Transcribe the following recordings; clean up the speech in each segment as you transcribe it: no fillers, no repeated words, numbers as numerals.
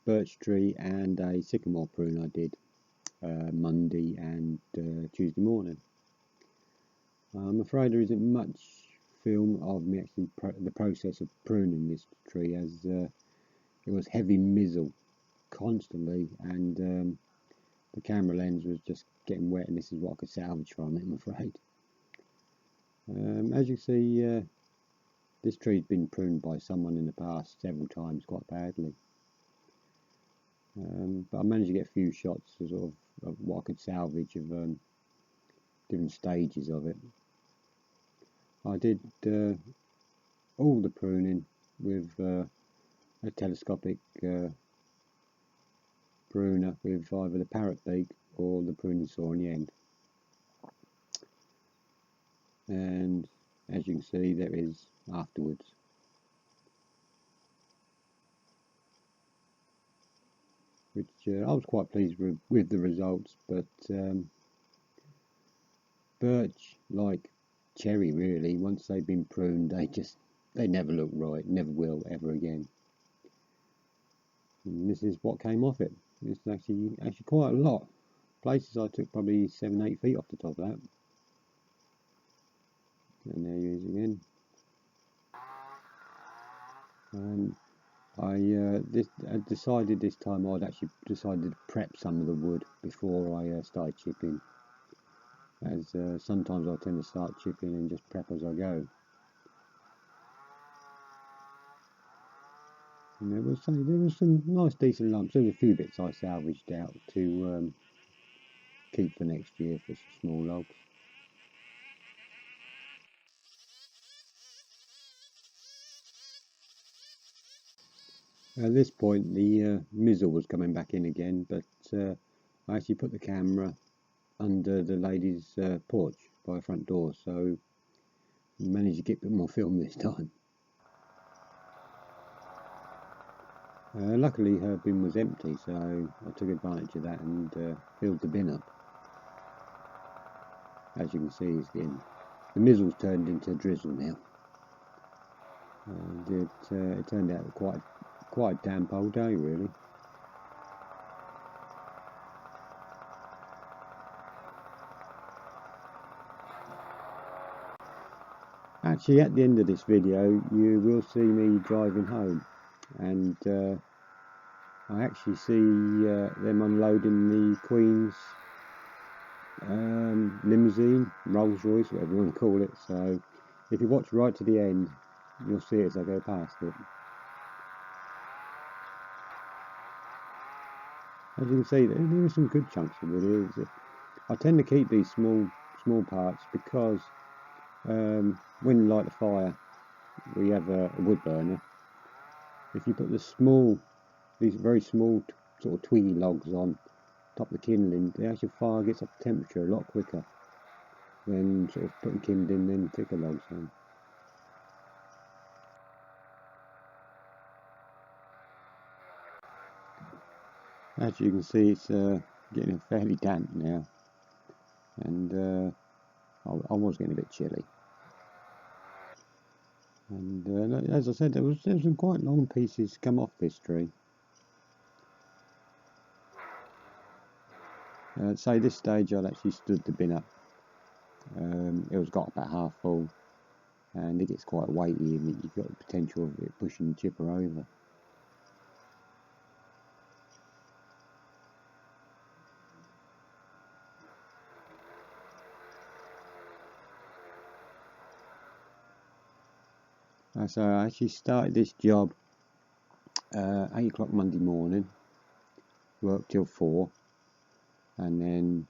birch tree and a sycamore prune I did Monday and Tuesday morning. I'm afraid there isn't much film of me actually the process of pruning this tree, as it was heavy mizzle constantly, and the camera lens was just getting wet, and this is what I could salvage from it, I'm afraid. As you see, this tree's been pruned by someone in the past several times, quite badly. But I managed to get a few shots of what I could salvage of different stages of it. I did all the pruning with a telescopic pruner with either the parrot beak or the pruning saw on the end. And as you can see, there is afterwards. Which I was quite pleased with the results, but birch, like cherry really, once they've been pruned, they never look right, never will ever again. And this is what came off it. It's actually quite a lot. Places I took probably 7-8 feet off the top of that. And there he is again. I decided this time I'd actually decided to prep some of the wood before I started chipping, as sometimes I tend to start chipping and just prep as I go. And there was some nice decent lumps. There was a few bits I salvaged out to keep for next year for some small logs. At this point the mizzle was coming back in again, but I actually put the camera under the lady's porch by the front door, so I managed to get a bit more film this time. Luckily her bin was empty, so I took advantage of that and filled the bin up. As you can see, it's getting, the mizzle's turned into drizzle now. It turned out quite a damp old day really. Actually, at the end of this video you will see me driving home, and I actually see them unloading the Queen's limousine, Rolls Royce, whatever you want to call it. So if you watch right to the end, you'll see it as I go past it. As you can see, there are some good chunks of wood here. I tend to keep these small parts because when you light a fire, we have a wood burner. If you put these very small sort of twiggy logs on top of the kindling, the actual fire gets up to temperature a lot quicker than sort of putting kindling then thicker logs on. As you can see, it's getting fairly damp now, and I was getting a bit chilly. And as I said, there was some quite long pieces come off this tree. So this stage I'd actually stood the bin up. It was got about half full, and it gets quite weighty, and you've got the potential of it pushing the chipper over. So I actually started this job 8 o'clock Monday morning, worked till 4, and then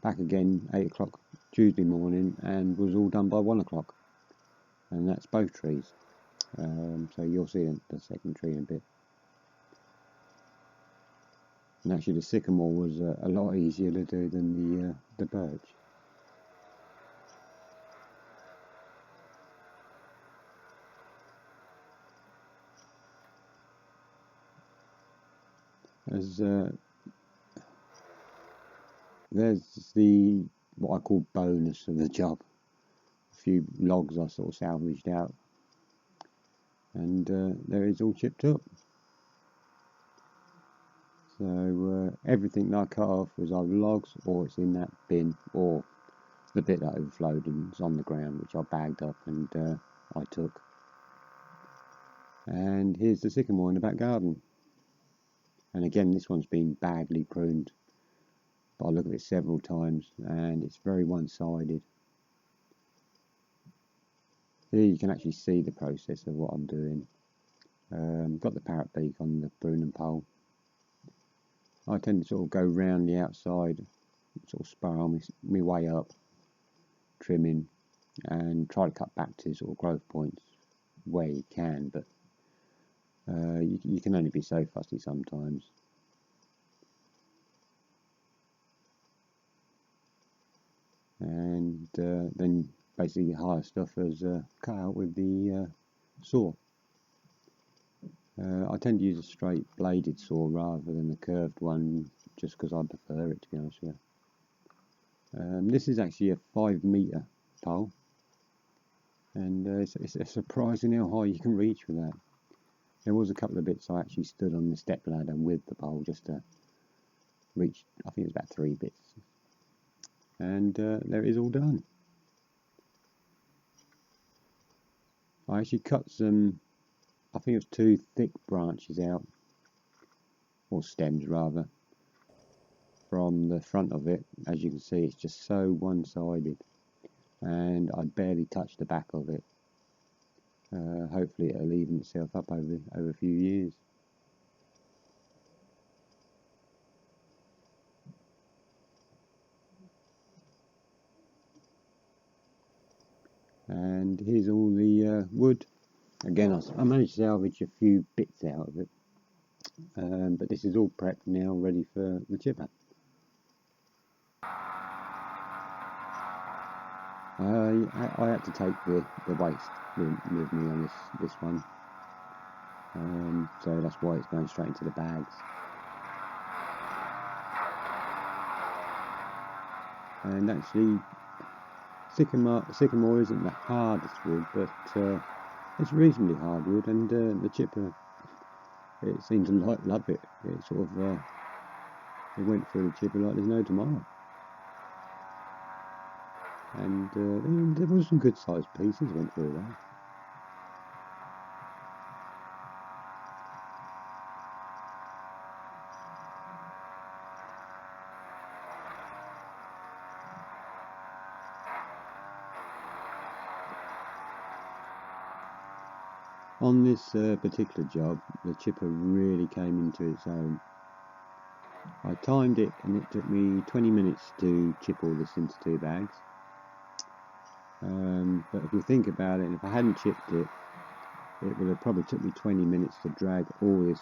back again 8 o'clock Tuesday morning, and was all done by 1 o'clock, and that's both trees. So you'll see the second tree in a bit. And actually the sycamore was a lot easier to do than the birch. As there's what I call bonus of the job. A few logs I sort of salvaged out, and there it's all chipped up. So everything that I cut off was either logs or it's in that bin, or the bit that overflowed and is on the ground, which I bagged up and I took. And here's the sycamore in the back garden. And again, this one's been badly pruned. But I look at it several times and it's very one-sided. Here you can actually see the process of what I'm doing. Got the parrot beak on the pruning pole. I tend to sort of go round the outside, sort of spiral my way up, trimming, and try to cut back to sort of growth points where you can, but you can only be so fussy sometimes. And then basically hire stuff as cut out with the saw. I tend to use a straight bladed saw rather than the curved one, just because I prefer it, to be honest with you. This is actually a 5 metre pole, and it's surprising how high you can reach with that. There was a couple of bits I actually stood on the step ladder with the pole just to reach, I think it was about 3 bits. And there it is all done. I actually cut some, I think it was 2 thick branches out, or stems rather, from the front of it. As you can see, it's just so one-sided, and I barely touched the back of it. Hopefully it'll even itself up over a few years. And here's all the wood. Again, I managed to salvage a few bits out of it, but this is all prepped now, ready for the chipper. I had to take the waste with me on this one, so that's why it's going straight into the bags. And actually, sycamore isn't the hardest wood, but it's reasonably hard wood, and the chipper, it seemed to love it. It sort of it went through the chipper like there's no tomorrow. And there was some good sized pieces went through there. On this particular job, the chipper really came into its own. I timed it, and it took me 20 minutes to chip all this into 2 bags. But if you think about it, and if I hadn't chipped it, it would have probably took me 20 minutes to drag all this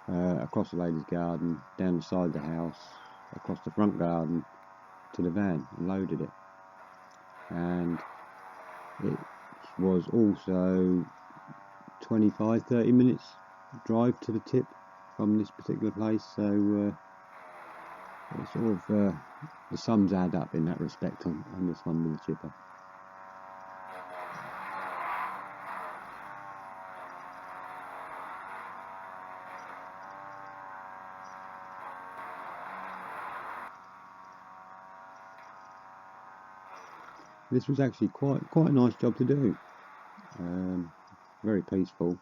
across the lady's garden, down the side of the house, across the front garden to the van, and loaded it. And it was also 25-30 minutes drive to the tip from this particular place, so it's sort of the sums add up in that respect on this one with the chipper. This was actually quite a nice job to do. Very peaceful,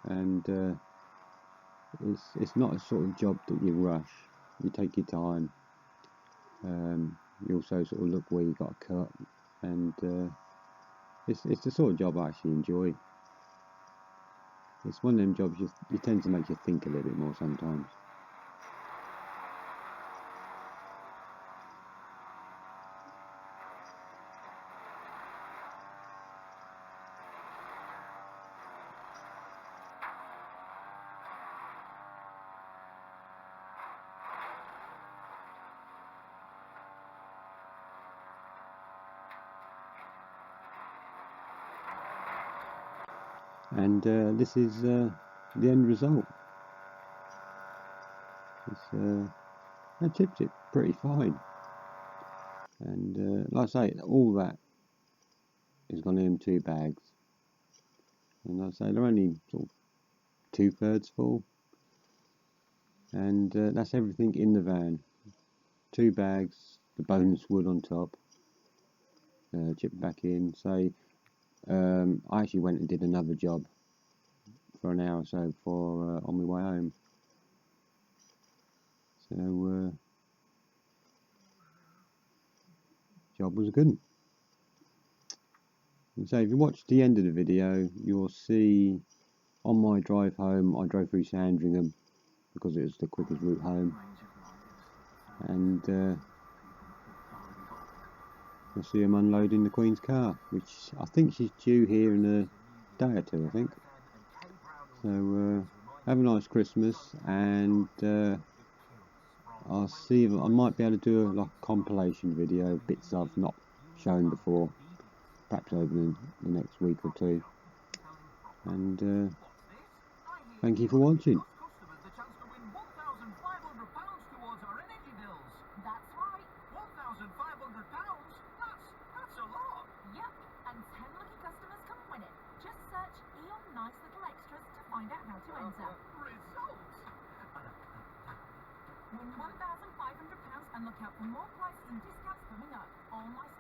and it's not a sort of job that you rush. You take your time. You also sort of look where you got to cut, and it's the sort of job I actually enjoy. It's one of them jobs you tend to make you think a little bit more sometimes. And this is the end result. I chipped it pretty fine, and like I say, all that is gone in 2 bags, and like I say, they're only sort of 2/3 full. And that's everything in the van. 2 bags, the bonus wood on top, chip back in. So I actually went and did another job for an hour or so before on my way home. So job was good. And so if you watch the end of the video, you'll see on my drive home I drove through Sandringham because it was the quickest route home, and you'll see them unloading the Queen's car, which I think she's due here in a day or two, I think. So have a nice Christmas, and I'll see if I might be able to do a compilation video, bits I've not shown before, perhaps over the next week or two. And thank you for watching. That's right. £1,500? That's a lot. Yep, and 10 lucky customers can win it. Just search Eon Nice Little Extras to find out how to enter. Results! Win £1,500 and look out for more prizes and discounts coming up. All nice